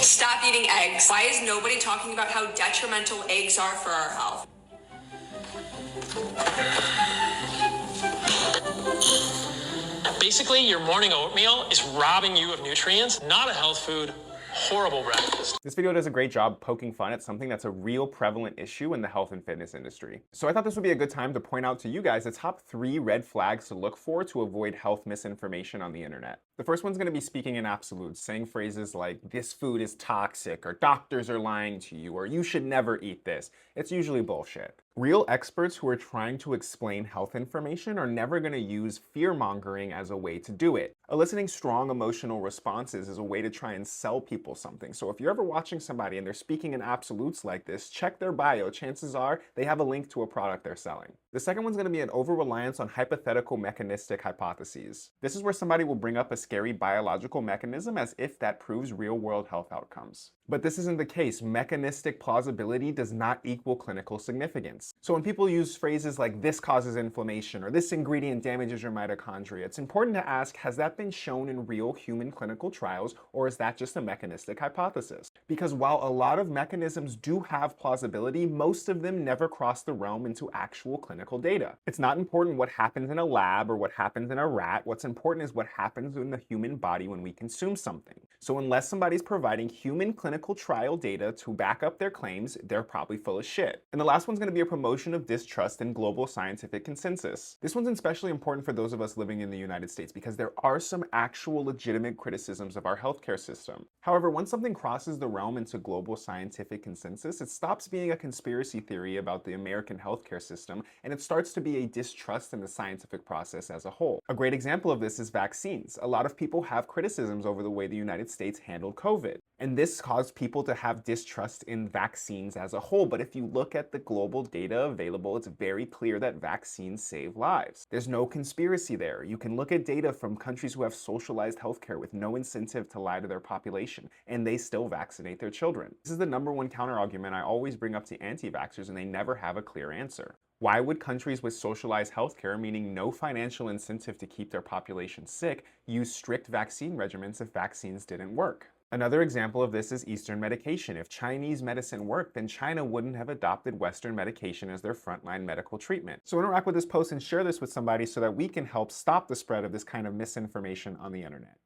Stop eating eggs. Why is nobody talking about how detrimental eggs are for our health? Basically, your morning oatmeal is robbing you of nutrients, not a health food. Horrible breakfast. This video does a great job poking fun at something that's a real prevalent issue in the health and fitness industry. So I thought this would be a good time to point out to you guys the top 3 red flags to look for to avoid health misinformation on the internet. The first one's going to be speaking in absolutes, saying phrases like, this food is toxic, or doctors are lying to you, or you should never eat this. It's usually bullshit. Real experts who are trying to explain health information are never going to use fear-mongering as a way to do it. Eliciting strong emotional responses is a way to try and sell people something. So if you're ever watching somebody and they're speaking in absolutes like this, check their bio. Chances are they have a link to a product they're selling. The second one's going to be an over-reliance on hypothetical mechanistic hypotheses. This is where somebody will bring up a scary biological mechanism as if that proves real-world health outcomes. But this isn't the case. Mechanistic plausibility does not equal clinical significance. So when people use phrases like this causes inflammation or this ingredient damages your mitochondria, it's important to ask, has that been shown in real human clinical trials, or is that just a mechanistic hypothesis? Because while a lot of mechanisms do have plausibility, most of them never cross the realm into actual clinical data. It's not important what happens in a lab or what happens in a rat. What's important is what happens in the human body when we consume something. So unless somebody's providing human clinical trial data to back up their claims, they're probably full of shit. And the last one's going to be a promotion of distrust in global scientific consensus. This one's especially important for those of us living in the United States because there are some actual legitimate criticisms of our healthcare system. However, once something crosses the realm into global scientific consensus, it stops being a conspiracy theory about the American healthcare system and it starts to be a distrust in the scientific process as a whole. A great example of this is vaccines. A lot of people have criticisms over the way the United States handled COVID. And this caused people to have distrust in vaccines as a whole. But if you look at the global data available, it's very clear that vaccines save lives. There's no conspiracy there. You can look at data from countries who have socialized healthcare with no incentive to lie to their population, and they still vaccinate their children. This is the #1 counterargument I always bring up to anti-vaxxers, and they never have a clear answer. Why would countries with socialized healthcare, meaning no financial incentive to keep their population sick, use strict vaccine regimens if vaccines didn't work? Another example of this is Eastern medication. If Chinese medicine worked, then China wouldn't have adopted Western medication as their frontline medical treatment. So interact with this post and share this with somebody so that we can help stop the spread of this kind of misinformation on the internet.